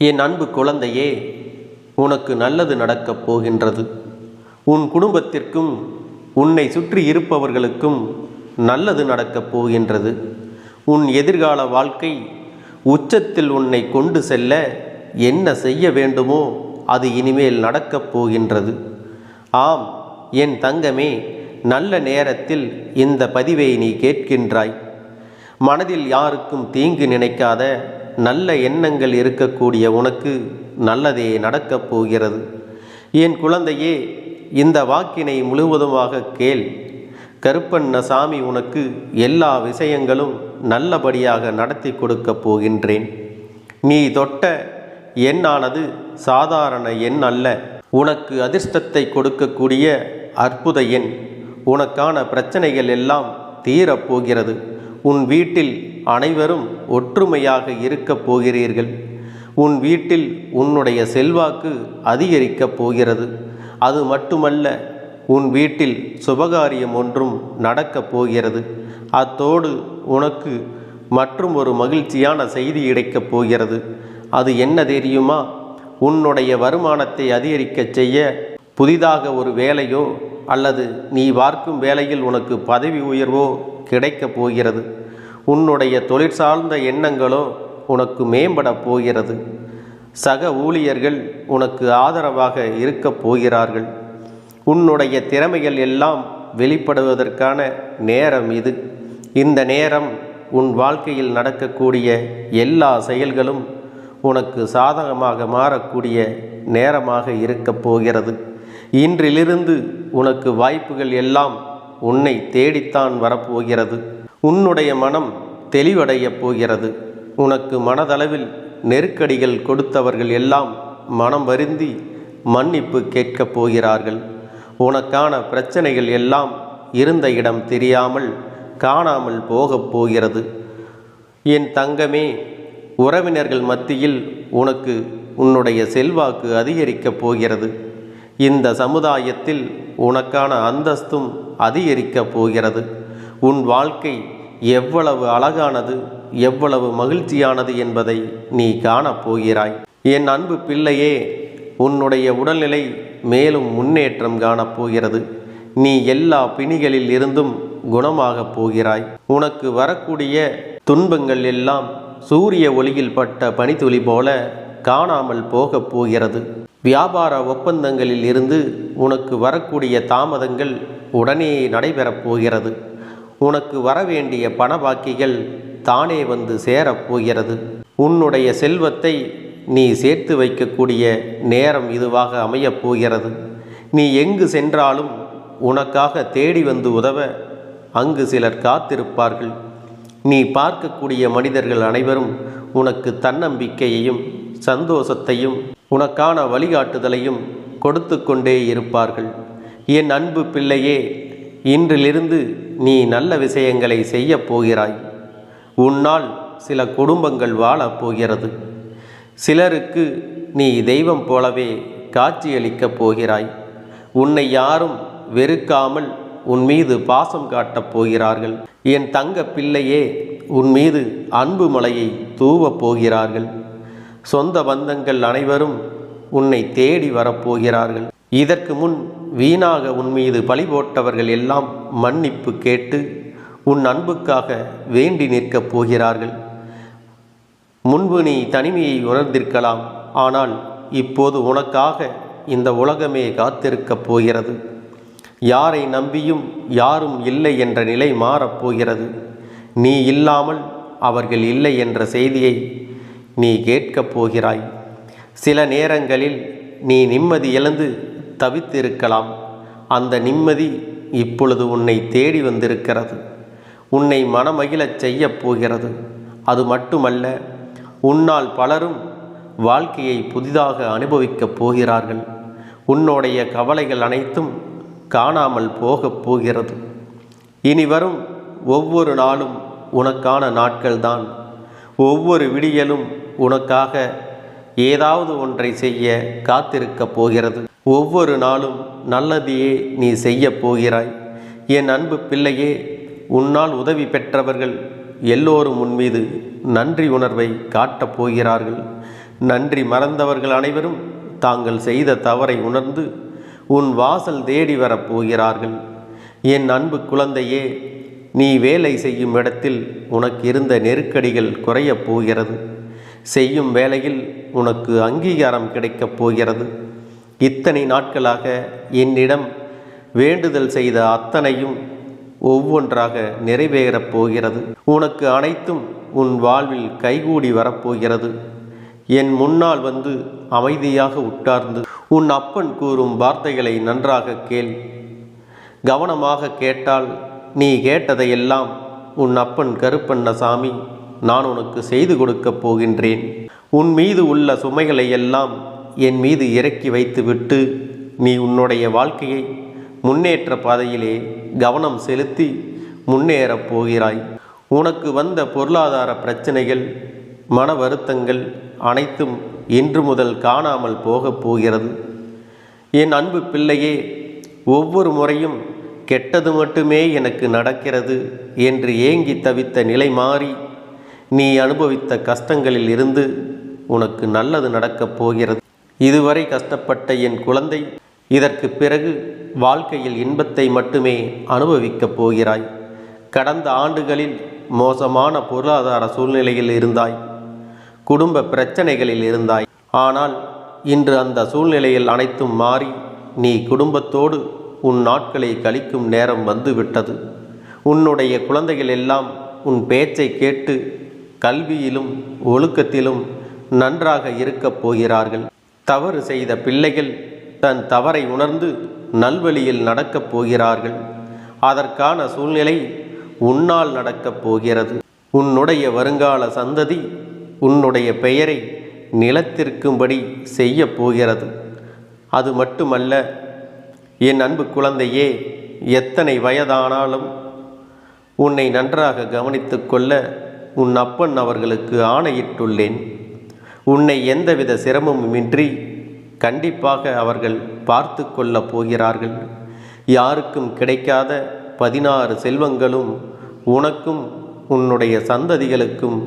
என் அன்பு குழந்தையே, உனக்கு நல்லது நடக்கப் போகின்றது. உன் குடும்பத்திற்கும் உன்னை சுற்றி இருப்பவர்களுக்கும் நல்லது நடக்கப் போகின்றது. உன் எதிர்கால வாழ்க்கை உச்சத்தில் உன்னை கொண்டு செல்ல என்ன செய்ய வேண்டுமோ அது இனிமேல் நடக்கப் போகின்றது. ஆம் என் தங்கமே, நல்ல நேரத்தில் இந்த பதிவை நீ கேட்கின்றாய். மனதில் யாருக்கும் தீங்கு நினைக்காத நல்ல எண்ணங்கள் இருக்கக்கூடிய உனக்கு நல்லதே நடக்கப் போகிறது. என் குழந்தையே, இந்த வாக்கினை முழுவதுமாக கேள். கருப்பண்ணசாமி உனக்கு எல்லா விஷயங்களும் நல்லபடியாக நடத்தி கொடுக்கப் போகின்றேன். நீ தொட்ட எண்ணானது சாதாரண எண் அல்ல. உனக்கு அதிர்ஷ்டத்தை கொடுக்கக்கூடிய அற்புத எண். உனக்கான பிரச்சனைகள் எல்லாம் தீரப்போகிறது. உன் வீட்டில் அனைவரும் ஒற்றுமையாக இருக்கப் போகிறீர்கள். உன் வீட்டில் உன்னுடைய செல்வாக்கு அதிகரிக்கப் போகிறது. அது மட்டுமல்ல, உன் வீட்டில் சுபகாரியம் ஒன்றும் நடக்கப் போகிறது. அத்தோடு உனக்கு மற்றும் ஒரு மகிழ்ச்சியான செய்தி கிடைக்கப் போகிறது. அது என்ன தெரியுமா? உன்னுடைய வருமானத்தை அதிகரிக்கச் செய்ய புதிதாக ஒரு வேலையோ அல்லது நீ பார்க்கும் வேலையில் உனக்கு பதவி உயர்வோ கிடைக்கப் போகிறது. உன்னுடைய தொழில் சார்ந்த எண்ணங்களோ உனக்கு மேம்பட போகிறது. சக ஊழியர்கள் உனக்கு ஆதரவாக இருக்கப் போகிறார்கள். உன்னுடைய திறமைகள் எல்லாம் வெளிப்படுவதற்கான நேரம் இது. இந்த நேரம் உன் வாழ்க்கையில் நடக்கக்கூடிய எல்லா செயல்களும் உனக்கு சாதகமாக மாறக்கூடிய நேரமாக இருக்கப் போகிறது. இன்றிலிருந்து உனக்கு வாய்ப்புகள் எல்லாம் உன்னை தேடித்தான் வரப்போகிறது. உன்னுடைய மனம் தெளிவடையப் போகிறது. உனக்கு மனதளவில் நெருக்கடிகள் கொடுத்தவர்கள் எல்லாம் மனம் வருந்தி மன்னிப்பு கேட்கப் போகிறார்கள். உனக்கான பிரச்சனைகள் எல்லாம் இருந்த இடம் தெரியாமல் காணாமல் போகப் போகிறது. என் தங்கமே, உறவினர்கள் மத்தியில் உனக்கு உன்னுடைய செல்வாக்கு அதிகரிக்கப் போகிறது. இந்த சமுதாயத்தில் உனக்கான அந்தஸ்தும் அதிகரிக்கப் போகிறது. உன் வாழ்க்கை எவ்வளவு அழகானது, எவ்வளவு மகிழ்ச்சியானது என்பதை நீ காணப்போகிறாய். என் அன்பு பிள்ளையே, உன்னுடைய உடல்நிலை மேலும் முன்னேற்றம் காணப்போகிறது. நீ எல்லா பிணிகளில் இருந்தும் குணமாகப் போகிறாய். உனக்கு வரக்கூடிய துன்பங்கள் எல்லாம் சூரிய ஒளியில் பட்ட பனித்துளி போல காணாமல் போகப் போகிறது. வியாபார ஒப்பந்தங்களில் இருந்து உனக்கு வரக்கூடிய தாமதங்கள் உடனே நடைபெறப் போகிறது. உனக்கு வரவேண்டிய பண பாக்கிகள் தானே வந்து சேரப்போகிறது. உன்னுடைய செல்வத்தை நீ சேர்த்து வைக்கக்கூடிய நேரம் இதுவாக அமையப் போகிறது. நீ எங்கு சென்றாலும் உனக்காக தேடி வந்து உதவ அங்கு சிலர் காத்திருப்பார்கள். நீ பார்க்கக்கூடிய மனிதர்கள் அனைவரும் உனக்கு தன்னம்பிக்கையையும் சந்தோஷத்தையும் உனக்கான வழிகாட்டுதலையும் கொடுத்து கொண்டே இருப்பார்கள். என் அன்பு பிள்ளையே, இன்றிலிருந்து நீ நல்ல விஷயங்களை செய்யப் போகிறாய். உன்னால் சில குடும்பங்கள் வாழப் போகிறது. சிலருக்கு நீ தெய்வம் போலவே காட்சியளிக்கப் போகிறாய். உன்னை யாரும் வெறுக்காமல் உன் மீது பாசம் காட்டப் போகிறார்கள். என் தங்க பிள்ளையே, உன் மீது அன்பு மலையை தூவப் போகிறார்கள். சொந்த பந்தங்கள் அனைவரும் உன்னை தேடி வரப்போகிறார்கள். இதற்கு முன் வீணாக உன் மீது பழி போட்டவர்கள் எல்லாம் மன்னிப்பு கேட்டு உன் அன்புக்காக வேண்டி நிற்கப் போகிறார்கள். முன்பு நீ தனிமையை உணர்ந்திருக்கலாம், ஆனால் இப்போது உனக்காக இந்த உலகமே காத்திருக்கப் போகிறது. யாரை நம்பியும் யாரும் இல்லை என்ற நிலை மாறப்போகிறது. நீ இல்லாமல் அவர்கள் இல்லை என்ற செய்தியை நீ கேட்கப் போகிறாய். சில நேரங்களில் நீ நிம்மதி இழந்து தவித்திருக்கலாம். அந்த நிம்மதி இப்பொழுது உன்னை தேடி வந்திருக்கிறது. உன்னை மனமகிழச் செய்யப் போகிறது. அது மட்டுமல்ல, உன்னால் பலரும் வாழ்க்கையை புதிதாக அனுபவிக்கப் போகிறார்கள். உன்னுடைய கவலைகள் அனைத்தும் காணாமல் போகப் போகிறது. இனி வரும் ஒவ்வொரு நாளும் உனக்கான நாட்கள்தான். ஒவ்வொரு விடியலும் உனக்காக ஏதாவது ஒன்றை செய்ய காத்திருக்கப் போகிறது. ஒவ்வொரு நாளும் நல்லதையே நீ செய்யப் போகிறாய். என் அன்பு பிள்ளையே, உன்னால் உதவி பெற்றவர்கள் எல்லோரும் உன் மீது நன்றி உணர்வை காட்டப் போகிறார்கள். நன்றி மறந்தவர்கள் அனைவரும் தாங்கள் செய்த தவறை உணர்ந்து உன் வாசல் தேடி வரப்போகிறார்கள். என் அன்பு குழந்தையே, நீ வேலை செய்யும் இடத்தில் உனக்கு இருந்த நெருக்கடிகள் குறையப் போகிறது. செய்யும் வேலையில் உனக்கு அங்கீகாரம் கிடைக்கப் போகிறது. இத்தனை நாட்களாக என்னிடம் வேண்டுதல் செய்த அத்தனையும் ஒவ்வொன்றாக நிறைவேறப் போகிறது. உனக்கு அனைத்தும் உன் வாழ்வில் கைகூடி வரப்போகிறது. என் முன்னால் வந்து அமைதியாக உட்கார்ந்து உன் அப்பன் கூறும் வார்த்தைகளை நன்றாக கேள். கவனமாக கேட்டால் நீ கேட்டதையெல்லாம் உன் அப்பன் கருப்பண்ணசாமி நான் உனக்கு செய்து கொடுக்கப் போகின்றேன். உன் மீது உள்ள சுமைகளை எல்லாம் என் மீது இறக்கி வைத்துவிட்டு நீ உன்னுடைய வாழ்க்கையை முன்னேற்ற பாதையிலே கவனம் செலுத்தி முன்னேறப் போகிறாய். உனக்கு வந்த பொருளாதார பிரச்சனைகள், மன வருத்தங்கள் அனைத்தும் இன்று முதல் காணாமல் போகப் போகிறது. என் அன்பு பிள்ளையே, ஒவ்வொரு முறையும் கெட்டது மட்டுமே எனக்கு நடக்கிறது என்று ஏங்கி தவித்த நிலை மாறி நீ அனுபவித்த கஷ்டங்களில் இருந்து உனக்கு நல்லது நடக்கப் போகிறது. இதுவரை கஷ்டப்பட்ட என் குழந்தை, இதற்கு பிறகு வாழ்க்கையில் இன்பத்தை மட்டுமே அனுபவிக்கப் போகிறாய். கடந்த ஆண்டுகளில் மோசமான பொருளாதார சூழ்நிலையில் இருந்தாய், குடும்ப பிரச்சனைகளில் இருந்தாய். ஆனால் இன்று அந்த சூழ்நிலையில் அனைத்தும் மாறி நீ குடும்பத்தோடு உன் நாட்களை கழிக்கும் நேரம் வந்துவிட்டது. உன்னுடைய குழந்தைகள் எல்லாம் உன் பேச்சை கேட்டு கல்வியிலும் ஒழுக்கத்திலும் நன்றாக இருக்கப் போகிறார்கள். தவறு செய்த பிள்ளைகள் தன் தவறை உணர்ந்து நல்வழியில் நடக்கப் போகிறார்கள். அதற்கான சூழ்நிலை உன்னால் நடக்கப் போகிறது. உன்னுடைய வருங்கால சந்ததி உன்னுடைய பெயரை நிலத்திற்கும்படி செய்ய போகிறது. அது மட்டுமல்ல என் அன்பு குழந்தையே, எத்தனை வயதானாலும் உன்னை நன்றாக கவனித்து கொள்ள உன் அப்பன் அவர்களுக்கு ஆணையிட்டுள்ளேன். உன்னை எந்தவித சிரமமுமின்றி கண்டிப்பாக அவர்கள் பார்த்து கொள்ளப் போகிறார்கள். யாருக்கும் கிடைக்காத 16 செல்வங்களும் உனக்கும் உன்னுடைய சந்ததிகளுக்கும்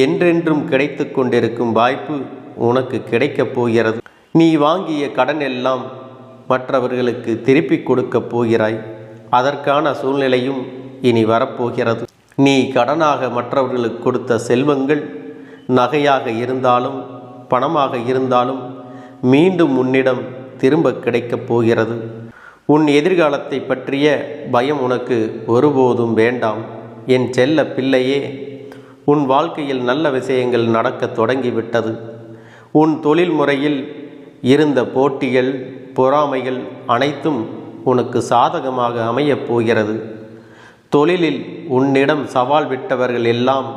என்றென்றும் கிடைத்து கொண்டிருக்கும் வாய்ப்பு உனக்கு கிடைக்கப் போகிறது. நீ வாங்கிய கடன் எல்லாம் மற்றவர்களுக்கு திருப்பி கொடுக்கப் போகிறாய். அதற்கான சூழ்நிலையும் இனி வரப்போகிறது. நீ கடனாக மற்றவர்களுக்கு கொடுத்த செல்வங்கள் நகையாக இருந்தாலும் பணமாக இருந்தாலும் மீண்டும் உன்னிடம் திரும்ப கிடைக்கப் போகிறது. உன் எதிர்காலத்தை பற்றிய பயம் உனக்கு ஒருபோதும் வேண்டாம். என் செல்ல பிள்ளையே, உன் வாழ்க்கையில் நல்ல விஷயங்கள் நடக்க தொடங்கிவிட்டது. உன் தொழில் முறையில் இருந்த போட்டிகள், பொறாமைகள் அனைத்தும் உனக்கு சாதகமாக அமையப் போகிறது. தொழிலில் உன்னிடம் சவால் விட்டவர்கள் எல்லாம்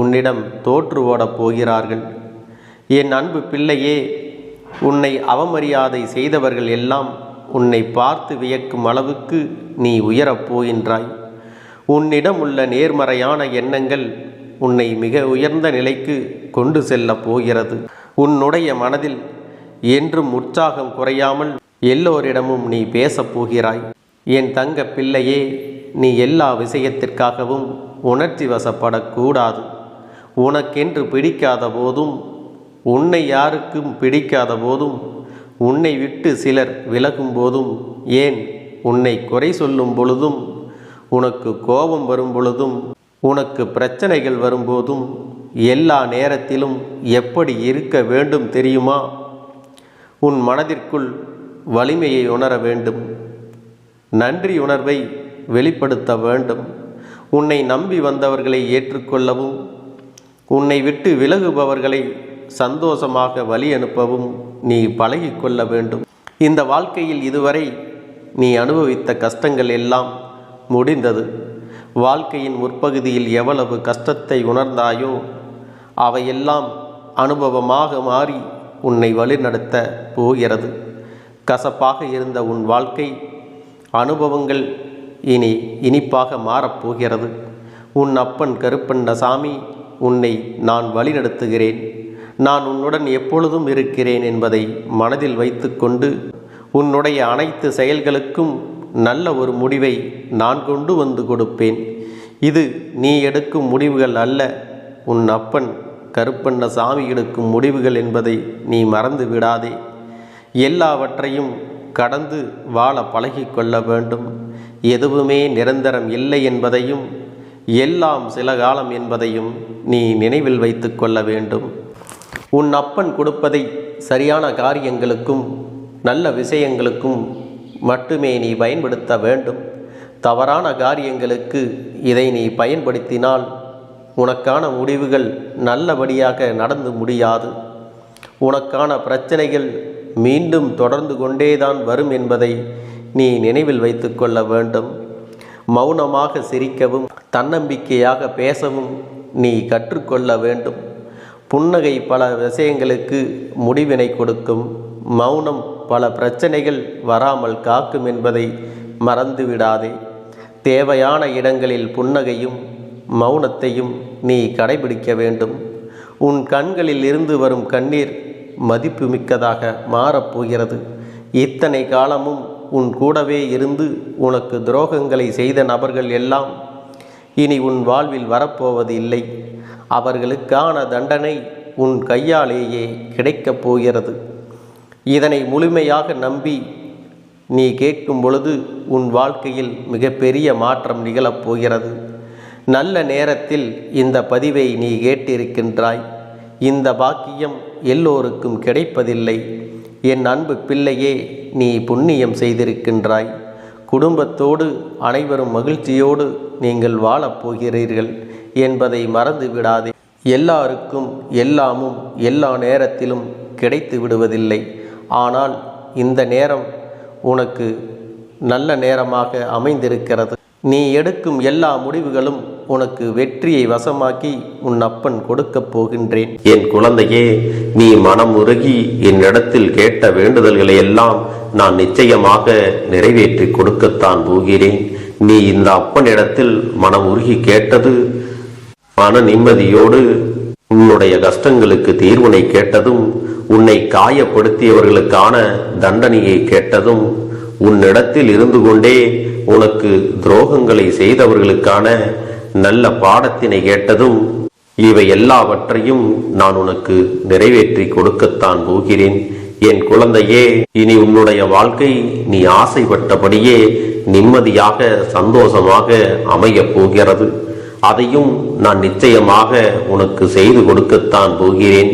உன்னிடம் தோற்று ஓடப் போகிறார்கள். என் அன்பு பிள்ளையே, உன்னை அவமரியாதை செய்தவர்கள் எல்லாம் உன்னை பார்த்து வியக்கும் அளவுக்கு நீ உயரப் போகின்றாய். உன்னிடம் உள்ள நேர்மறையான எண்ணங்கள் உன்னை மிக உயர்ந்த நிலைக்கு கொண்டு செல்லப் போகிறது. உன்னுடைய மனதில் என்றும் உற்சாகம் குறையாமல் எல்லோரிடமும் நீ பேசப் போகிறாய். என் தங்க பிள்ளையே, நீ எல்லா விஷயத்திற்காகவும் உணர்ச்சி வசப்படக்கூடாது. உனக்கென்று பிடிக்காத போதும், உன்னை யாருக்கும் பிடிக்காத போதும், உன்னை விட்டு சிலர் விலகும் போதும், ஏன் உன்னை குறை சொல்லும் பொழுதும், உனக்கு கோபம் வரும் பொழுதும், உனக்கு பிரச்சனைகள் வரும்போதும், எல்லா நேரத்திலும் எப்படி இருக்க வேண்டும் தெரியுமா? உன் மனதிற்குள் வலிமையை உணர வேண்டும். நன்றி உணர்வை வெளிப்படுத்த வேண்டும். உன்னை நம்பி வந்தவர்களை ஏற்றுக்கொள்ளவும், உன்னை விட்டு விலகுபவர்களை சந்தோஷமாக வழி அனுப்பவும் நீ பழகிக்கொள்ள வேண்டும். இந்த வாழ்க்கையில் இதுவரை நீ அனுபவித்த கஷ்டங்கள் எல்லாம் முடிந்தது. வாழ்க்கையின் முற்பகுதியில் எவ்வளவு கஷ்டத்தை உணர்ந்தாயோ அவையெல்லாம் அனுபவமாக மாறி உன்னை வழிநடத்த போகிறது. கசப்பாக இருந்த உன் வாழ்க்கை அனுபவங்கள் இனி இனிப்பாக மாறப்போகிறது. உன் அப்பன் கருப்பண்ணசாமி உன்னை நான் வழிநடத்துகிறேன். நான் உன்னுடன் எப்பொழுதும் இருக்கிறேன் என்பதை மனதில் வைத்துக்கொண்டு உன்னுடைய அனைத்து செயல்களுக்கும் நல்ல ஒரு முடிவை நான் கொண்டு வந்து கொடுப்பேன். இது நீ எடுக்கும் முடிவுகள் அல்ல, உன் அப்பன் கருப்பண்ணசாமி எடுக்கும் முடிவுகள் என்பதை நீ மறந்து விடாதே. எல்லாவற்றையும் கடந்து வாழ பழகிக்கொள்ள வேண்டும். எதுவுமே நிரந்தரம் இல்லை என்பதையும் எல்லாம் சில காலம் என்பதையும் நீ நினைவில் வைத்து கொள்ள வேண்டும். உன் அப்பன் கொடுப்பதை சரியான காரியங்களுக்கும் நல்ல விஷயங்களுக்கும் மட்டுமே நீ பயன்படுத்த வேண்டும். தவறான காரியங்களுக்கு இதை நீ பயன்படுத்தினால் உனக்கான முடிவுகள் நல்லபடியாக நடந்து முடியாது. உனக்கான பிரச்சனைகள் மீண்டும் தொடர்ந்து கொண்டேதான் வரும் என்பதை நீ நினைவில் வைத்து கொள்ள வேண்டும். மௌனமாக சிரிக்கவும் தன்னம்பிக்கையாக பேசவும் நீ கற்றுக்கொள்ள வேண்டும். புன்னகை பல விஷயங்களுக்கு முடிவினை கொடுக்கும். மௌனம் பல பிரச்சனைகள் வராமல் காக்கும் என்பதை மறந்துவிடாதே. தேவையான இடங்களில் புன்னகையும் மௌனத்தையும் நீ கடைபிடிக்க வேண்டும். உன் கண்களில் இருந்து வரும் கண்ணீர் மதிப்பு மிக்கதாக மாறப்போகிறது. இத்தனை காலமும் உன் கூடவே இருந்து உனக்கு துரோகங்களை செய்த நபர்கள் எல்லாம் இனி உன் வாழ்வில் வரப்போவது இல்லை. அவர்களுக்கான தண்டனை உன் கையாலேயே கிடைக்கப் போகிறது. இதனை முழுமையாக நம்பி நீ கேட்கும் பொழுது உன் வாழ்க்கையில் மிகப்பெரிய மாற்றம் நிகழப்போகிறது. நல்ல நேரத்தில் இந்த பதிவை நீ கேட்டிருக்கின்றாய். இந்த பாக்கியம் எல்லோருக்கும் கிடைப்பதில்லை. என் அன்பு பிள்ளையே, நீ புண்ணியம் செய்திருக்கின்றாய். குடும்பத்தோடு அனைவரும் மகிழ்ச்சியோடு நீங்கள் வாழப்போகிறீர்கள் என்பதை மறந்து விடாதே. எல்லாருக்கும் எல்லாமும் எல்லா நேரத்திலும் கிடைத்து விடுவதில்லை. ஆனால் இந்த நேரம் உனக்கு நல்ல நேரமாக அமைந்திருக்கிறது. நீ எடுக்கும் எல்லா முடிவுகளும் உனக்கு வெற்றியை வசமாக்கி உன் அப்பன் கொடுக்கப் போகின்றேன். என் குழந்தையே, நீ மனம் உருகி என்னிடத்தில் கேட்ட வேண்டுதல்களை எல்லாம் நான் நிச்சயமாக நிறைவேற்றி கொடுக்கத்தான் போகிறேன். நீ இந்த அப்பனிடத்தில் மனம் உருகி கேட்டது மன நிம்மதியோடு உன்னுடைய கஷ்டங்களுக்கு தீர்வினை கேட்டதும், உன்னை காயப்படுத்தியவர்களுக்கான தண்டனையை கேட்டதும், உன்னிடத்தில் இருந்து கொண்டே உனக்கு துரோகங்களை செய்தவர்களுக்கான நல்ல பாடத்தினை கேட்டதும், இவை எல்லாவற்றையும் நான் உனக்கு நிறைவேற்றி கொடுக்கத்தான் போகிறேன். என் குழந்தையே, இனி உன்னுடைய வாழ்க்கை நீ ஆசைப்பட்டபடியே நிம்மதியாக சந்தோஷமாக அமையப் போகிறது. அதையும் நான் நிச்சயமாக உனக்கு செய்து கொடுக்கத்தான் போகிறேன்.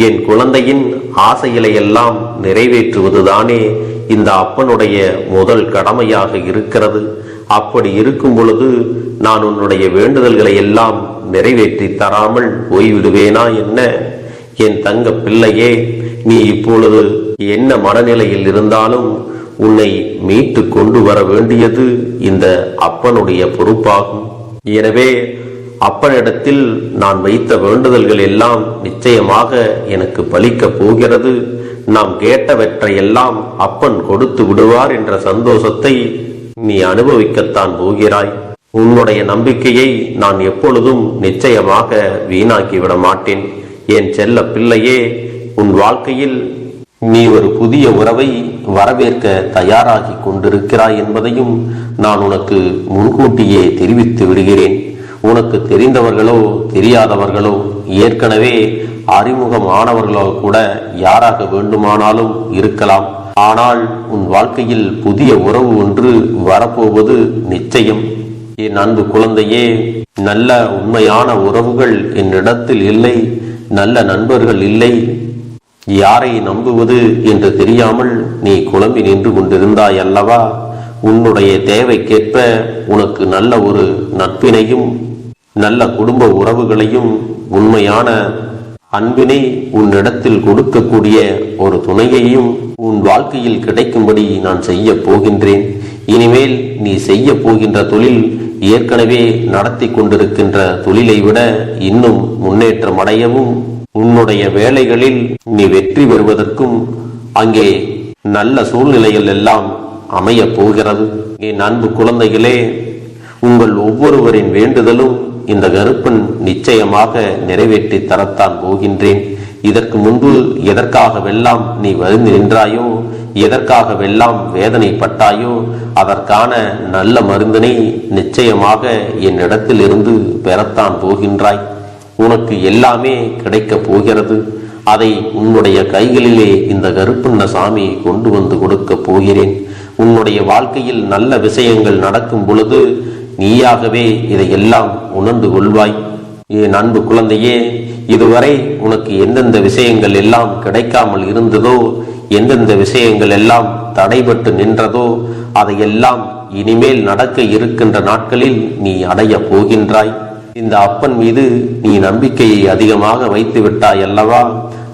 என் குழந்தையின் ஆசைகளை எல்லாம் நிறைவேற்றுவதுதானே இந்த அப்பனுடைய முதல் கடமையாக இருக்கிறது. அப்படி இருக்கும் பொழுது நான் உன்னுடைய வேண்டுதல்களை எல்லாம் நிறைவேற்றி தராமல் போய்விடுவேனா என்ன? என் தங்க பிள்ளையே, நீ இப்பொழுது என்ன மனநிலையில் இருந்தாலும் உன்னை மீட்டு கொண்டு வர வேண்டியது இந்த அப்பனுடைய பொறுப்பாகும். எனவே அப்பனிடத்தில் நான் வைத்த வேண்டுதல்கள் எல்லாம் நிச்சயமாக எனக்கு பலிக்கப் போகிறது. நாம் கேட்டவற்றை எல்லாம் அப்பன் கொடுத்து விடுவார் என்ற சந்தோஷத்தை நீ அனுபவிக்கத்தான் போகிறாய். உன்னுடைய நம்பிக்கையை நான் எப்பொழுதும் நிச்சயமாக வீணாக்கிவிட மாட்டேன். என் செல்ல பிள்ளையே, உன் வாழ்க்கையில் நீ ஒரு புதிய உறவை வரவேற்க தயாராகி கொண்டிருக்கிறாய் என்பதையும் நான் உனக்கு முன்கூட்டியே தெரிவித்து விடுகிறேன். உனக்கு தெரிந்தவர்களோ தெரியாதவர்களோ ஏற்கனவே அறிமுகமானவர்களோ கூட யாராக வேண்டுமானாலும் இருக்கலாம். ஆனால் உன் வாழ்க்கையில் புதிய உறவு ஒன்று வரப்போவது நிச்சயம். என் அன்பு குழந்தையே, நல்ல உண்மையான உறவுகள் என்னிடத்தில் இல்லை, நல்ல நண்பர்கள் இல்லை. யாரை நம்புவது என்று தெரியாமல் நீ குழம்பி நின்று கொண்டிருந்தாய் அல்லவா? உன்னுடைய தேவைக்கேற்ப உனக்கு நல்ல ஒரு நட்பினையும் நல்ல குடும்ப உறவுகளையும் உண்மையான அன்பினை உன்னிடத்தில் கொடுக்கக்கூடிய ஒரு துணையையும் உன் வாழ்க்கையில் கிடைக்கும்படி நான் செய்ய போகின்றேன். இனிமேல் நீ செய்ய போகின்ற தொழில் ஏற்கனவே நடத்தி கொண்டிருக்கின்ற தொழிலை விட இன்னும் முன்னேற்றம் அடையவும், உன்னுடைய வேலைகளில் நீ வெற்றி பெறுவதற்கும் அங்கே நல்ல சூழ்நிலைகள் எல்லாம் அமைய போகிறது. என் அன்பு குழந்தைகளே, உங்கள் ஒவ்வொருவரின் வேண்டுதலும் இந்த கருப்பன் நிச்சயமாக நிறைவேற்றி தரத்தான் போகின்றேன். இதற்கு முன்பு எதற்காகவெல்லாம் நீ வருந்தி நின்றாயோ, எதற்காகவெல்லாம் வேதனைப்பட்டாயோ, அதற்கான நல்ல மருந்தினை நிச்சயமாக என்னிடத்தில் இருந்து பெறத்தான் போகின்றாய். உனக்கு எல்லாமே கிடைக்கப் போகிறது. அதை உன்னுடைய கைகளிலே இந்த கருப்பண்ண சாமி கொண்டு வந்து கொடுக்க போகிறேன். உன்னுடைய வாழ்க்கையில் நல்ல விஷயங்கள் நடக்கும் பொழுது நீயாகவே இதையெல்லாம் உணர்ந்து கொள்வாய். என் அன்பு குழந்தையே, இதுவரை உனக்கு எந்தெந்த விஷயங்கள் எல்லாம் கிடைக்காமல் இருந்ததோ, எந்தெந்த விஷயங்கள் எல்லாம் தடைபட்டு நின்றதோ, அதையெல்லாம் இனிமேல் நடக்க இருக்கின்ற நாட்களில் நீ அடைய போகின்றாய். இந்த அப்பன் மீது நீ நம்பிக்கையை அதிகமாக வைத்து விட்டாய் அல்லவா?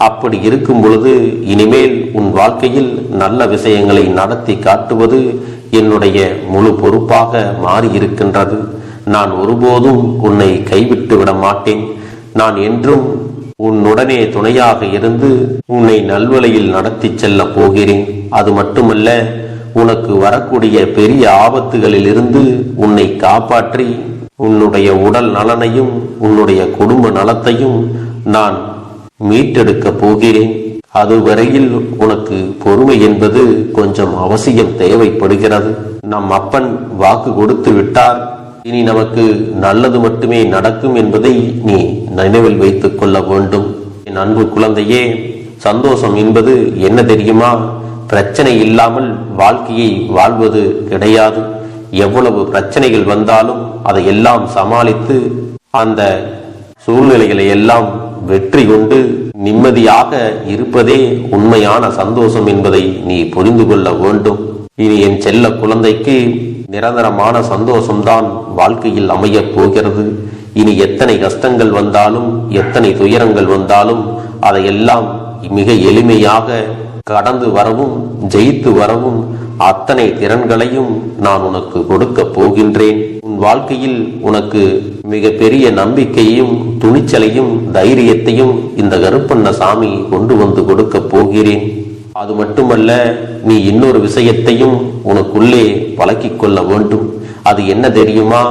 அப்படி இருக்கும் பொழுது இனிமேல் உன் வாழ்க்கையில் நல்ல விஷயங்களை நடத்தி காட்டுவது என்னுடைய முழு பொறுப்பாக மாறியிருக்கின்றது. நான் ஒருபோதும் உன்னை கைவிட்டு விட மாட்டேன். நான் என்றும் உன்னுடனே துணையாக இருந்து உன்னை நல்வழியில் நடத்தி செல்ல போகிறேன். அது மட்டுமல்ல, உனக்கு வரக்கூடிய பெரிய ஆபத்துகளில் இருந்து உன்னை காப்பாற்றி உன்னுடைய உடல் நலனையும் உன்னுடைய குடும்ப நலத்தையும் நான் மீட்டெடுக்க போகிறேன். அதுவரையில் உனக்கு பொறுமை என்பது கொஞ்சம் அவசியம் தேவைப்படுகிறது. நம் அப்பன் வாக்கு கொடுத்து விட்டார். இனி நமக்கு நல்லது மட்டுமே நடக்கும் என்பதை நீ நினைவில் வைத்துக் கொள்ள வேண்டும். என் அன்பு குழந்தையே, சந்தோஷம் என்பது என்ன தெரியுமா? பிரச்சனை இல்லாமல் வாழ்க்கையை வாழ்வது கிடையாது. எவ்வளவு பிரச்சனைகள் வந்தாலும் அதையெல்லாம் சமாளித்து அந்த சூழ்நிலைகளை எல்லாம் வெற்றி கொண்டு நிம்மதியாக இருப்பதே உண்மையான சந்தோஷம் என்பதை நீ புரிந்து கொள்ள வேண்டும். இனி என் செல்ல குழந்தைக்கு நிரந்தரமான சந்தோஷம்தான் வாழ்க்கையில் அமையப் போகிறது. இனி எத்தனை கஷ்டங்கள் வந்தாலும் எத்தனை துயரங்கள் வந்தாலும் அதையெல்லாம் மிக எளிமையாக கடந்து வரவும் ஜெயித்து வரவும் அத்தனை திறன்களையும் நான் உனக்கு கொடுக்க போகின்றேன். உன் வாழ்க்கையில் உனக்கு மிக பெரிய நம்பிக்கையும் துணிச்சலையும் தைரியத்தையும் இந்த கருப்பண்ண சாமி கொண்டு வந்து கொடுக்க போகிறேன். அது மட்டுமல்ல, நீ இன்னொரு விஷயத்தையும் உனக்குள்ளே பழக்கிக் கொள்ள வேண்டும். அது என்ன தெரியுமா?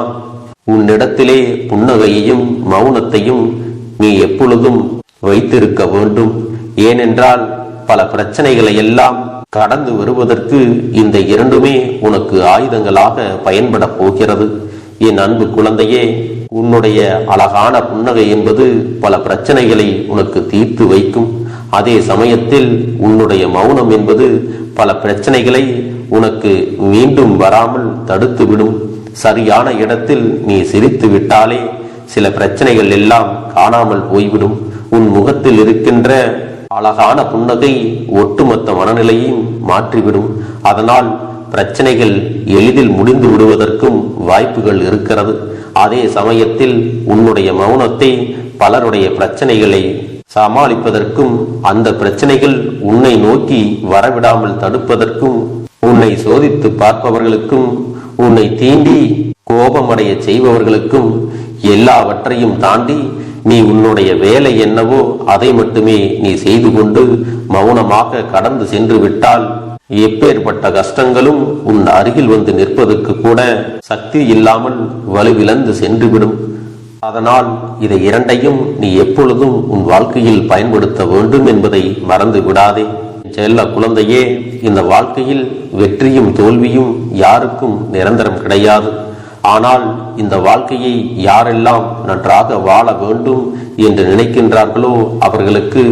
உன்னிடத்திலே புன்னகையையும் மௌனத்தையும் நீ எப்பொழுதும் வைத்திருக்க வேண்டும். ஏனென்றால் பல பிரச்சனைகளை எல்லாம் கடந்து வருவதற்கு இந்த இரண்டுமே உனக்கு ஆயுதங்களாக பயன்பட போகிறது. என் அன்பு குழந்தையே, உன்னுடைய அழகான புன்னகை என்பது பல பிரச்சனைகளை உனக்கு தீர்த்து வைக்கும். அதே சமயத்தில் உன்னுடைய மௌனம் என்பது பல பிரச்சனைகளை உனக்கு மீண்டும் வராமல் தடுத்து விடும். சரியான இடத்தில் நீ சிரித்து விட்டாலே சில பிரச்சனைகள் எல்லாம் காணாமல் போய்விடும். உன் முகத்தில் இருக்கின்ற அழகான புன்னகை ஒட்டுமொத்த மனநிலையும் மாற்றிவிடும். அதனால் பிரச்சனைகள் எளிதில் முடிந்து விடுவதற்கும் வாய்ப்புகள் இருக்கிறது. அதே சமயத்தில் உன்னுடைய மௌனத்தை பலருடைய பிரச்சனைகளை சமாளிப்பதற்கும் அந்த பிரச்சனைகள் உன்னை நோக்கி வரவிடாமல் தடுப்பதற்கும் உன்னை சோதித்து பார்ப்பவர்களுக்கும் உன்னை தீண்டி கோபமடைய செய்பவர்களுக்கும் எல்லாவற்றையும் தாண்டி நீ உன்னுடைய வேலை என்னவோ அதை மட்டுமே நீ செய்து கொண்டு மௌனமாக கடந்து சென்று விட்டால் எப்பேற்பட்ட கஷ்டங்களும் உன் அருகில் வந்து நிற்பதற்கு கூட சக்தி இல்லாமல் வலுவிழந்து சென்றுவிடும். அதனால் இதை இரண்டையும் நீ எப்பொழுதும் உன் வாழ்க்கையில் பயன்படுத்த வேண்டும் என்பதை மறந்து விடாதே. செல்ல குழந்தையே, இந்த வாழ்க்கையில் வெற்றியும் தோல்வியும் யாருக்கும் நிரந்தரம் கிடையாது. ஆனால் இந்த வாழ்க்கையை யாரெல்லாம் நன்றாக வாழ வேண்டும் என்று நினைக்கின்றார்களோ அவர்களுக்கு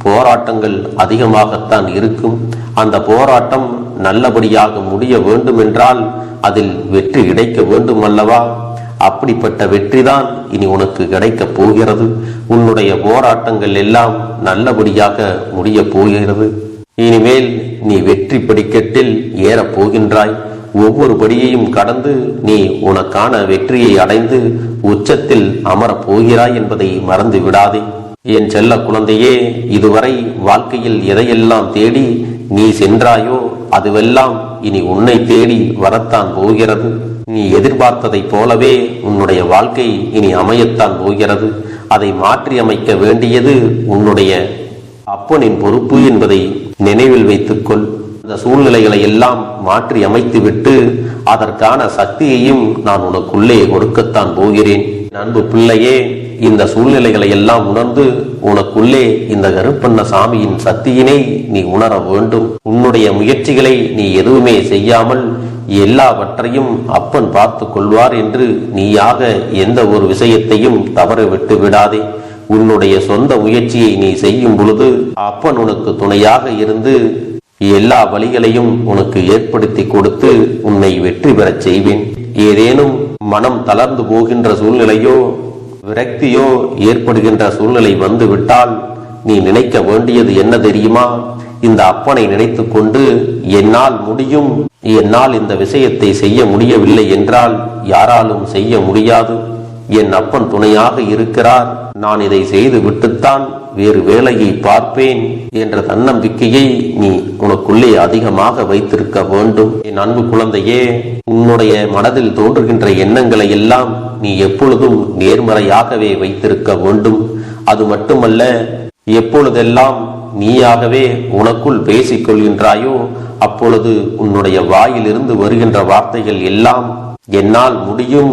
போராட்டங்கள் அதிகமாகத்தான் இருக்கும். அந்த போராட்டம் நல்லபடியாக முடிய வேண்டும் என்றால் அதில் வெற்றி கிடைக்க வேண்டும் அல்லவா? அப்படிப்பட்ட வெற்றிதான் இனி உனக்கு கிடைக்கப் போகிறது. உன்னுடைய போராட்டங்கள் எல்லாம் நல்லபடியாக முடிய போகிறது. இனிமேல் நீ வெற்றி படிக்கட்டில் ஏறப் போகின்றாய். ஒவ்வொரு படியையும் கடந்து நீ உனக்கான வெற்றியை அடைந்து உச்சத்தில் அமரப் போகிறாய் என்பதை மறந்து விடாதே. என் செல்ல குழந்தையே, இதுவரை வாழ்க்கையில் எதையெல்லாம் தேடி நீ சென்றாயோ அதுவெல்லாம் இனி உன்னை தேடி வரத்தான் போகிறது. நீ எதிர்பார்த்ததைப் போலவே உன்னுடைய வாழ்க்கை இனி அமையத்தான் போகிறது. அதை மாற்றி அமைக்க வேண்டியது உன்னுடைய அப்பனின் பொறுப்பு என்பதை நினைவில் வைத்துக்கொள். அந்த சூழ்நிலைகளை எல்லாம் மாற்றி அமைத்து விட்டு அதற்கான சக்தியையும் நான் உனக்குள்ளே கொடுக்கத்தான் போகிறேன். அன்பு பிள்ளையே, இந்த சூழ்நிலைகளை எல்லாம் உணர்ந்து உனக்குள்ளே இந்த கருப்பண்ண சாமியின் சக்தியினை நீ உணர வேண்டும். உன்னுடைய முயற்சிகளை நீ எதுவுமே செய்யாமல் எல்லாவற்றையும் அப்பன் பார்த்து கொள்வார் என்று நீயாக எந்த ஒரு விஷயத்தையும் தவற விட்டு விடாதே. உன்னுடைய சொந்த முயற்சியை நீ செய்யும் பொழுது அப்பன் உனக்கு துணையாக இருந்து எல்லா வழிகளையும் உனக்கு ஏற்படுத்தி கொடுத்து உன்னை வெற்றி பெறச் செய்வேன். ஏதேனும் மனம் தளர்ந்து போகின்ற சூழ்நிலையோ விரக்தியோ ஏற்படுகின்ற சூழ்நிலை வந்துவிட்டால் நீ நினைக்க வேண்டியது என்ன தெரியுமா? இந்த அப்பனை நினைத்து கொண்டு என்னால் முடியும், என்னால் இந்த விஷயத்தை செய்ய முடியவில்லை என்றால் யாராலும் செய்ய முடியாது, என் அப்பன் துணையாக இருக்கிறார், நான் இதை செய்து விட்டுத்தான் வேறு வேலையை பார்ப்பேன் என்ற தன்னம்பிக்கையை நீ உனக்குள்ளே அதிகமாக வைத்திருக்க வேண்டும். என் அன்பு குழந்தையே, உன்னுடைய மனதில் தோன்றுகின்ற எண்ணங்களை எல்லாம் நீ எப்பொழுதும் நேர்மறையாகவே வைத்திருக்க வேண்டும். அது மட்டுமல்ல, எப்பொழுதெல்லாம் நீயாகவே உனக்குள் பேசிக் கொள்கின்றாயோ அப்பொழுது உன்னுடைய வாயிலிருந்து வருகின்ற வார்த்தைகள் எல்லாம் என்னால் முடியும்,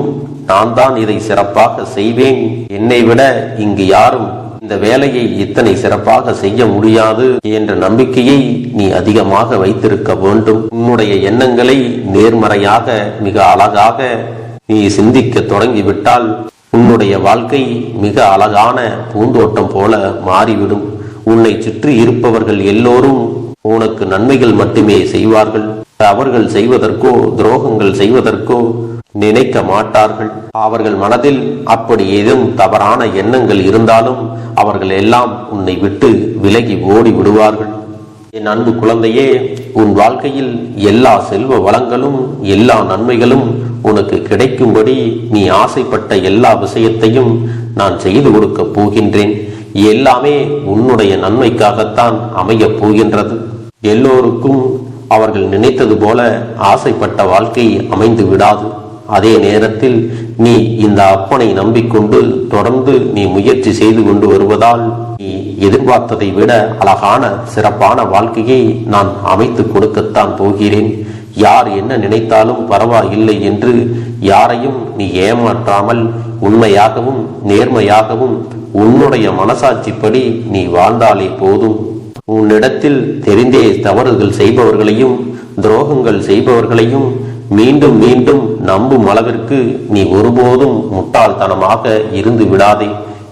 நான் தான் இதை சிறப்பாக செய்வேன், என்னை விட இங்கு யாரும் இந்த வேலையை இத்தனை சிறப்பாக செய்ய முடியாது என்ற நம்பிக்கையை நீ அதிகமாக வைத்திருக்க வேண்டும். உன்னுடைய எண்ணங்களை நேர்மறையாக மிக அழகாக நீ சிந்திக்க தொடங்கிவிட்டால் உன்னுடைய வாழ்க்கை மிக அழகான பூந்தோட்டம் போல மாறிவிடும். உன்னை சுற்றி இருப்பவர்கள் எல்லோரும் உனக்கு நன்மைகள் மட்டுமே செய்வார்கள். அவர்கள் செய்வதற்கோ துரோகங்கள் செய்வதற்கோ நினைக்க மாட்டார்கள். அவர்கள் மனதில் அப்படி ஏதும் தவறான எண்ணங்கள் இருந்தாலும் அவர்கள் எல்லாம் உன்னை விட்டு விலகி ஓடி விடுவார்கள். என் அன்பு குழந்தையே, உன் வாழ்க்கையில் எல்லா செல்வ வளங்களும் எல்லா நன்மைகளும் உனக்கு கிடைக்கும்படி நீ ஆசைப்பட்ட எல்லா விஷயத்தையும் நான் செய்து கொடுக்க போகின்றேன். எல்லாமே உன்னுடைய நன்மைக்காகத்தான் அமையப் போகின்றது. எல்லோருக்கும் அவர்கள் நினைத்தது போல ஆசைப்பட்ட வாழ்க்கை அமைந்து விடாது. அதே நேரத்தில் நீ இந்த அப்பனை நம்பிக்கொண்டு தொடர்ந்து நீ முயற்சி செய்து கொண்டு வருவதால் நீ எதிர்பார்த்ததை விட அழகான சிறப்பான வாழ்க்கையை நான் அமைத்து கொடுக்கத்தான் போகிறேன். யார் என்ன நினைத்தாலும் பரவாயில்லை என்று யாரையும் நீ ஏமாற்றாமல் உண்மையாகவும் நேர்மையாகவும் உன்னுடைய மனசாட்சிப்படி நீ வாழ்ந்தாலே போதும். உன்னிடத்தில் தெரிந்தே தவறுகள் செய்பவர்களையும் துரோகங்கள் செய்பவர்களையும் மீண்டும் மீண்டும் நம்பும் அளவிற்கு நீ ஒருபோதும் முட்டாள்தனமாக இருந்து விடாதே.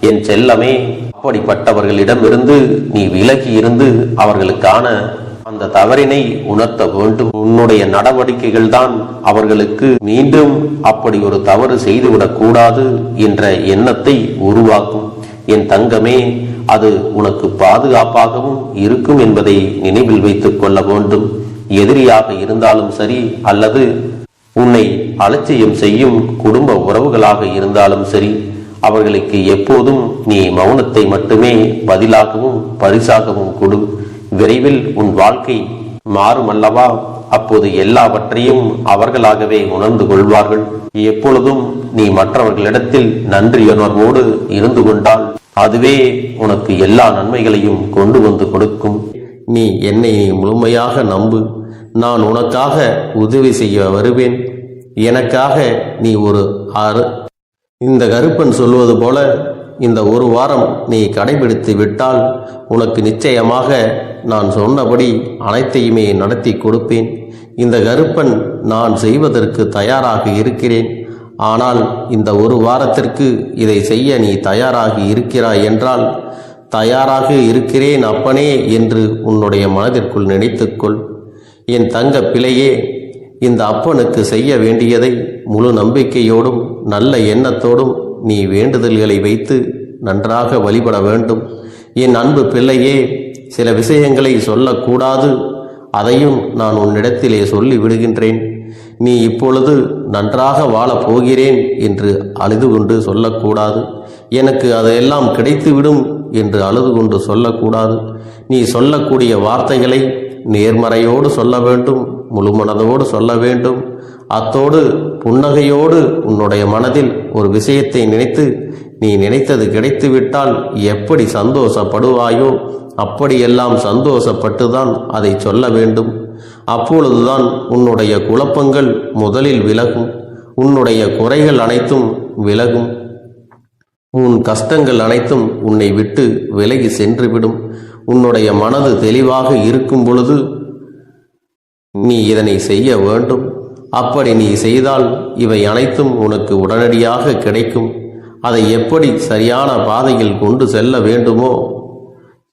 என் செல்லமே, அப்படிப்பட்டவர்களிடமிருந்து நீ விலகி இருந்து அவர்களுக்கான அந்த தவறினை உணர்த்த வேண்டும். உன்னுடைய நடவடிக்கைகள் தான் அவர்களுக்கு மீண்டும் அப்படி ஒரு தவறு செய்துவிடக் கூடாது என்ற எண்ணத்தை உருவாக்கும். என் தங்கமே, அது உனக்கு பாதுகாப்பாகவும் இருக்கும் என்பதை நினைவில் வைத்துக் கொள்ள வேண்டும். எதிரியாக இருந்தாலும் சரி அல்லது உன்னை அலட்சியம் செய்யும் குடும்ப உறவுகளாக இருந்தாலும் சரி, அவர்களுக்கு எப்போதும் நீ மௌனத்தை மட்டுமே பதிலாகவும் பரிசாகவும் கொடு. விரைவில் உன் வாழ்க்கை மாறும் அல்லவா? அப்போது எல்லாவற்றையும் அவர்களாகவே உணர்ந்து கொள்வார்கள். எப்பொழுதும் நீ மற்றவர்களிடத்தில் நன்றியுணர்வோடு இருந்து கொண்டால் அதுவே உனக்கு எல்லா நன்மைகளையும் கொண்டு வந்து கொடுக்கும். நீ என்னை முழுமையாக நம்பு. நான் உனக்காக உதவி செய்ய வருவேன். எனக்காக நீ இந்த கருப்பன் சொல்வது போல இந்த ஒரு வாரம் நீ கடைபிடித்து விட்டால் உனக்கு நிச்சயமாக நான் சொன்னபடி அனைத்தையுமே நடத்தி கொடுப்பேன். இந்த கருப்பன் நான் செய்வதற்கு தயாராக இருக்கிறேன். ஆனால் இந்த ஒரு வாரத்திற்கு இதை செய்ய நீ தயாராகி இருக்கிறாய் என்றால், தயாராக இருக்கிறேன் அப்பனே என்று உன்னுடைய மனதிற்குள் நினைத்துக்கொள். என் தங்க பிள்ளையே, இந்த அப்பனுக்கு செய்ய வேண்டியதை முழு நம்பிக்கையோடும் நல்ல எண்ணத்தோடும் நீ வேண்டுதல்களை வைத்து நன்றாக வழிபட வேண்டும். என் அன்பு பிள்ளையே, சில விஷயங்களை சொல்லக்கூடாது, அதையும் நான் உன்னிடத்திலே சொல்லி விடுகின்றேன். நீ இப்பொழுது நன்றாக வாழப் போகிறேன் என்று அழுது கொண்டு சொல்லக்கூடாது. எனக்கு அதையெல்லாம் கிடைத்துவிடும் என்று அழுது கொண்டு சொல்லக்கூடாது. நீ சொல்லக்கூடிய வார்த்தைகளை நேர்மறையோடு சொல்ல வேண்டும், முழுமனதோடு சொல்ல வேண்டும். அத்தோடு புன்னகையோடு உன்னுடைய மனதில் ஒரு விஷயத்தை நினைத்து நீ நினைத்தது கிடைத்துவிட்டால் எப்படி சந்தோஷப்படுவாயோ அப்படியெல்லாம் சந்தோஷப்பட்டுதான் அதை சொல்ல வேண்டும். அப்பொழுதுதான் உன்னுடைய குழப்பங்கள் முதலில் விலகும், உன்னுடைய குறைகள் அனைத்தும் விலகும், உன் கஷ்டங்கள் அனைத்தும் உன்னை விட்டு விலகி சென்றுவிடும். உன்னுடைய மனது தெளிவாக இருக்கும் பொழுது நீ இதனை செய்ய வேண்டும். அப்படி நீ செய்தால் இவை அனைத்தும் உனக்கு உடனடியாக கிடைக்கும். அதை எப்படி சரியான பாதையில் கொண்டு செல்ல வேண்டுமோ,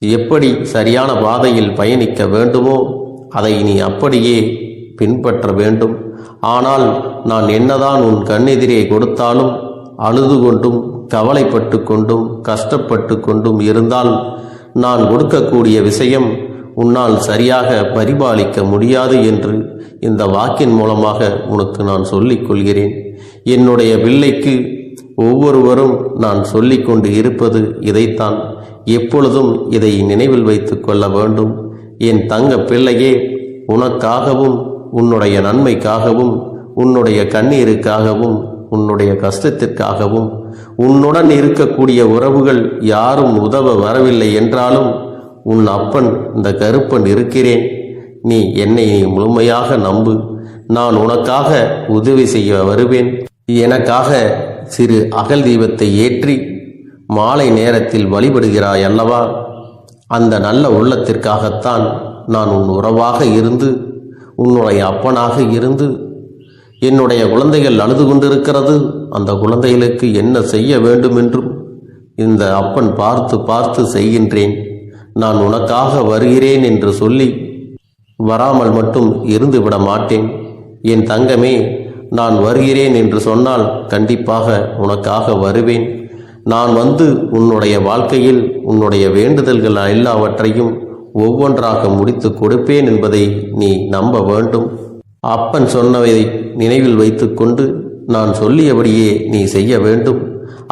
எப்படி சரியான பாதையில் பயணிக்க வேண்டுமோ அதை நீ அப்படியே பின்பற்ற வேண்டும். ஆனால் நான் என்னதான் உன் கண்ணெதிரே கொடுத்தாலும் அழுது கொண்டும் கவலைப்பட்டு கொண்டும் கஷ்டப்பட்டு கொண்டும் இருந்தால் நான் கொடுக்கக்கூடிய விஷயம் உன்னால் சரியாக பரிபாலிக்க முடியாது என்று இந்த வாக்கின் மூலமாக உனக்கு நான் சொல்லிக் கொள்கிறேன். என்னுடைய பிள்ளைக்கு ஒவ்வொருவரும் நான் சொல்லிக் கொண்டு இருப்பது இதைத்தான். எப்பொழுதும் இதை நினைவில் வைத்து கொள்ள வேண்டும். என் தங்க பிள்ளையே, உனக்காகவும் உன்னுடைய நன்மைக்காகவும் உன்னுடைய கண்ணீருக்காகவும் உன்னுடைய கஷ்டத்திற்காகவும் உன்னுடன் இருக்கக்கூடிய உறவுகள் யாரும் உதவ வரவில்லை என்றாலும் உன் அப்பன் இந்த கருப்பன் இருக்கிறேன். நீ என்னை முழுமையாக நம்பு. நான் உனக்காக உதவி செய்ய வருவேன். எனக்காக சிறு அகல் தீபத்தை ஏற்றி மாலை நேரத்தில் வழிபடுகிறாய் அல்லவா? அந்த நல்ல உள்ளத்திற்காகத்தான் நான் உன் உறவாக இருந்து உன்னுடைய அப்பனாக இருந்து என்னுடைய குழந்தைகள் அழுது கொண்டிருக்கிறது, அந்த குழந்தைகளுக்கு என்ன செய்ய வேண்டும் என்றும் இந்த அப்பன் பார்த்து பார்த்து செய்கின்றேன். நான் உனக்காக வருகிறேன் என்று சொல்லி வராமல் மட்டும் இருந்து விட மாட்டேன். என் தங்கமே, நான் வருகிறேன் என்று சொன்னால் கண்டிப்பாக உனக்காக வருவேன். நான் வந்து உன்னுடைய வாழ்க்கையில் உன்னுடைய வேண்டுதல்கள் எல்லாவற்றையும் ஒவ்வொன்றாக முடித்து கொடுப்பேன் என்பதை நீ நம்ப வேண்டும். அப்பன் சொன்னதை நினைவில் வைத்துக்கொண்டு நான் சொல்லியபடியே நீ செய்ய வேண்டும்.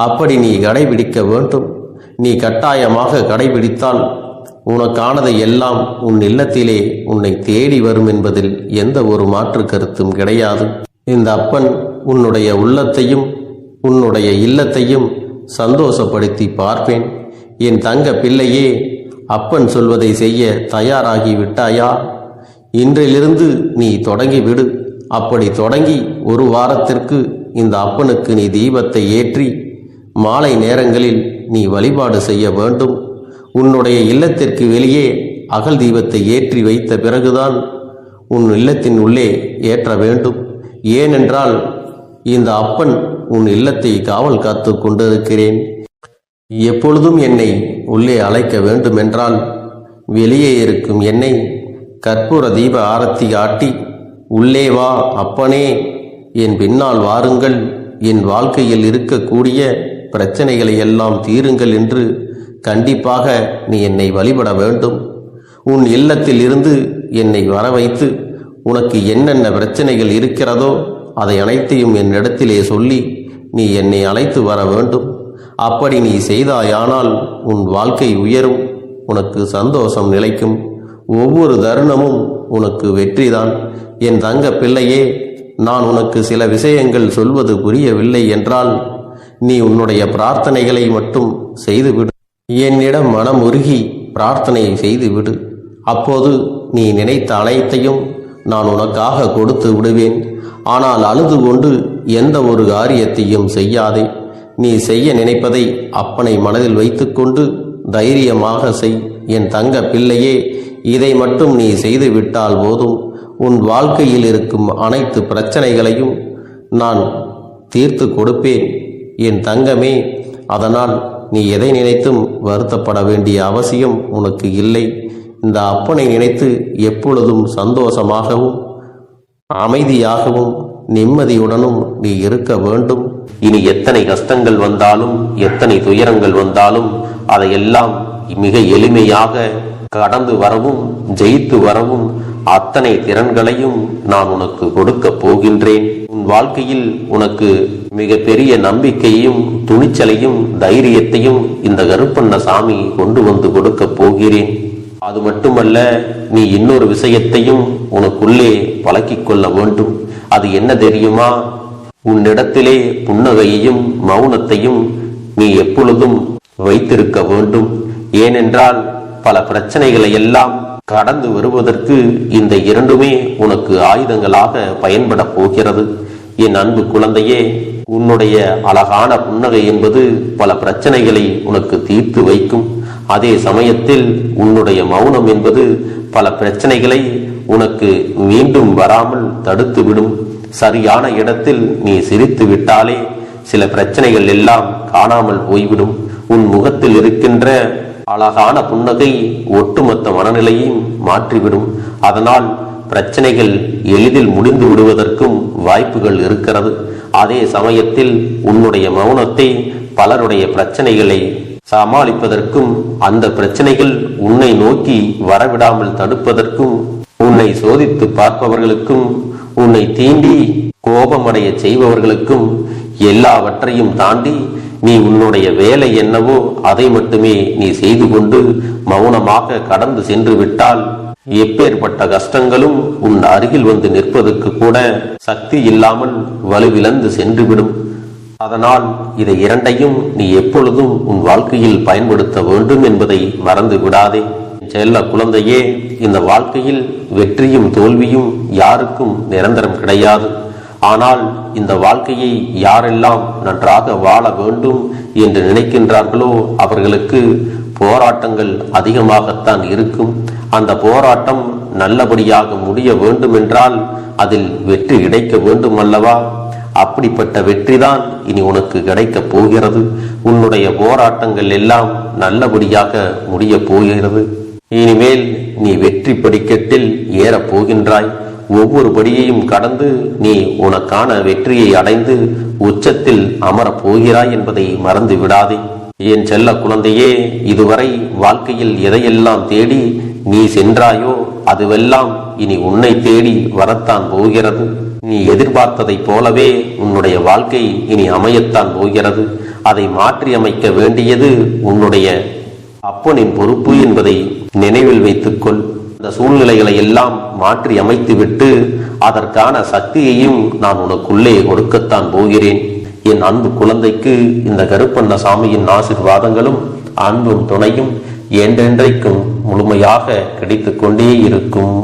அப்படி நீ கடைபிடிக்க வேண்டும். நீ கட்டாயமாக கடைபிடித்தால் உனக்கானதை எல்லாம் உன் இல்லத்திலே உன்னை தேடி வரும் என்பதில் எந்த ஒரு மாற்று கருத்தும் கிடையாது. இந்த அப்பன் உன்னுடைய உள்ளத்தையும் உன்னுடைய இல்லத்தையும் சந்தோஷப்படுத்தி பார்ப்பேன். என் தங்க பிள்ளையே, அப்பன் சொல்வதை செய்ய தயாராகி விட்டாயா? இன்றிலிருந்து நீ தொடங்கிவிடு. அப்படி தொடங்கி ஒரு வாரத்திற்கு இந்த அப்பனுக்கு நீ தீபத்தை ஏற்றி மாலை நேரங்களில் நீ வழிபாடு செய்ய வேண்டும். உன்னுடைய இல்லத்திற்கு வெளியே அகல் தீபத்தை ஏற்றி வைத்த பிறகுதான் உன் இல்லத்தின் உள்ளே ஏற்ற வேண்டும். ஏனென்றால் இந்த அப்பன் உன் இல்லத்தை காவல் காத்து கொண்டிருக்கிறேன். எப்பொழுதும் என்னை உள்ளே அழைக்க வேண்டுமென்றால் வெளியே இருக்கும் என்னை கற்பூர தீப ஆரத்தி காட்டி உள்ளே வா அப்பனே, என் பின்னால் வாருங்கள், என் வாழ்க்கையில் இருக்கக்கூடிய பிரச்சனைகளை எல்லாம் தீருங்கள் என்று கண்டிப்பாக நீ என்னை வழிபட வேண்டும். உன் இல்லத்தில் இருந்து என்னை வர வைத்து உனக்கு என்னென்ன பிரச்சனைகள் இருக்கிறதோ அதை அனைத்தையும் என்னிடத்திலே சொல்லி நீ என்னை அழைத்து வர வேண்டும். அப்படி நீ செய்தாயானால் உன் வாழ்க்கை உயரும், உனக்கு சந்தோஷம் நிலைக்கும், ஒவ்வொரு தருணமும் உனக்கு வெற்றிதான். என் தங்க பிள்ளையே, நான் உனக்கு சில விஷயங்கள் சொல்வது புரியவில்லை என்றால் நீ உன்னுடைய பிரார்த்தனைகளை மட்டும் செய்துவிடு. என்னிடம் மனம் உருகி பிரார்த்தனை செய்துவிடு. அப்போது நீ நினைத்த அனைத்தையும் நான் உனக்காக கொடுத்து விடுவேன். ஆனால் அழுது கொண்டு எந்த ஒரு காரியத்தையும் செய்யாதே. நீ செய்ய நினைப்பதை அப்பனை மனதில் வைத்துக்கொண்டு தைரியமாக செய். என் தங்க பிள்ளையே, இதை மட்டும் நீ செய்து விட்டால் போதும். உன் வாழ்க்கையில் இருக்கும் அனைத்து பிரச்சனைகளையும் நான் தீர்த்து கொடுப்பேன் என் தங்கமே. அதனால் நீ எதை நினைத்தும் வருத்தப்பட வேண்டிய அவசியம் உனக்கு இல்லை. இந்த அப்பனை நினைத்து எப்பொழுதும் சந்தோஷமாகவும் அமைதியாகவும் நிம்மதியுடனும் நீ இருக்க வேண்டும். இனி எத்தனை கஷ்டங்கள் வந்தாலும் எத்தனை துயரங்கள் வந்தாலும் அதையெல்லாம் மிக எளிமையாக கடந்து வரவும் ஜெயித்து வரவும் அத்தனை திறன்களையும் நான் உனக்கு கொடுக்க போகின்றேன். உன் வாழ்க்கையில் உனக்கு மிக பெரிய நம்பிக்கையும் துணிச்சலையும் தைரியத்தையும் இந்த கருப்பண்ண சாமி கொண்டு வந்து கொடுக்க போகிறேன். அது மட்டுமல்ல, நீ இன்னொரு விஷயத்தையும் உனக்குள்ளே பழக்கிக் கொள்ள வேண்டும். அது என்ன தெரியுமா? உன்னிடத்திலே புன்னகையையும் மௌனத்தையும் நீ எப்பொழுதும் வைத்திருக்க வேண்டும். ஏனென்றால் பல பிரச்சனைகளை எல்லாம் கடந்து வருவதற்கு இந்த இரண்டுமே உனக்கு ஆயுதங்களாக பயன்பட போகிறது. என் அன்பு குழந்தையே, உன்னுடைய அழகான புன்னகை என்பது பல பிரச்சனைகளை உனக்கு தீர்த்து வைக்கும். அதே சமயத்தில் உன்னுடைய மௌனம் என்பது பல பிரச்சனைகளை உனக்கு மீண்டும் வராமல் தடுத்து விடும். சரியான இடத்தில் நீ சிரித்து விட்டாலே சில பிரச்சனைகள் எல்லாம் காணாமல் போய்விடும். உன் முகத்தில் இருக்கின்ற அழகான புன்னகை ஒட்டுமொத்த மனநிலையும் மாற்றிவிடும். அதனால் பிரச்சனைகள் எளிதில் முடிந்து விடுவதற்கும் வாய்ப்புகள் இருக்கிறது. அதே சமயத்தில் உன்னுடைய மௌனத்தை பலருடைய பிரச்சனைகளை சமாளிப்பதற்கும் அந்த பிரச்சனைகள் உன்னை நோக்கி வரவிடாமல் தடுப்பதற்கும் உன்னை சோதித்து பார்ப்பவர்களுக்கும் உன்னை தீண்டி கோபமடைய செய்பவர்களுக்கும் எல்லாவற்றையும் தாண்டி நீ உன்னுடைய வேலை என்னவோ அதை மட்டுமே நீ செய்து கொண்டு மௌனமாக கடந்து சென்று விட்டால் எப்பேற்பட்ட கஷ்டங்களும் உன் அருகில் வந்து நிற்பதற்கு கூட சக்தி இல்லாமல் வலுவிழந்து சென்றுவிடும். அதனால் இதை இரண்டையும் நீ எப்பொழுதும் உன் வாழ்க்கையில் பயன்படுத்த வேண்டும் என்பதை மறந்து விடாதே. செல்ல குழந்தையே, இந்த வாழ்க்கையில் வெற்றியும் தோல்வியும் யாருக்கும் நிரந்தரம் கிடையாது. ஆனால் இந்த வாழ்க்கையை யாரெல்லாம் நன்றாக வாழ வேண்டும் என்று நினைக்கின்றார்களோ அவர்களுக்கு போராட்டங்கள் அதிகமாகத்தான் இருக்கும். அந்த போராட்டம் நல்லபடியாக முடிய வேண்டும் என்றால் அதில் வெற்றி கிடைக்க வேண்டும் அல்லவா? அப்படிப்பட்ட வெற்றிதான் இனி உனக்கு கிடைக்கப் போகிறது. உன்னுடைய போராட்டங்கள் எல்லாம் நல்லபடியாக முடிய போகிறது. இனிமேல் நீ வெற்றி படிக்கட்டில் ஏறப் போகின்றாய். ஒவ்வொரு படியையும் கடந்து நீ உனக்கான வெற்றியை அடைந்து உச்சத்தில் அமரப் போகிறாய் என்பதை மறந்து விடாதே. என் செல்ல குழந்தையே, இதுவரை வாழ்க்கையில் எதையெல்லாம் தேடி நீ சென்றாயோ அதுவெல்லாம் இனி உன்னை தேடி வரத்தான் போகிறது. நீ எதிர்பார்த்ததைப் போலவே உன்னுடைய வாழ்க்கை இனி அமையத்தான் போகிறது. அதை மாற்றி அமைக்க வேண்டியது உன்னுடைய அப்பனின் பொறுப்பு என்பதை நினைவில் வைத்துக்கொள். இந்த சூழ்நிலைகளை எல்லாம் மாற்றி அமைத்துவிட்டு அதற்கான சக்தியையும் நான் உனக்குள்ளே கொடுக்கத்தான் போகிறேன். என் அன்பு குழந்தைக்கு இந்த கருப்பண்ண சாமியின் ஆசீர்வாதங்களும் அன்பும் துணையும் என்றென்றைக்கும் முழுமையாக கிடைத்துக் கொண்டே இருக்கும்.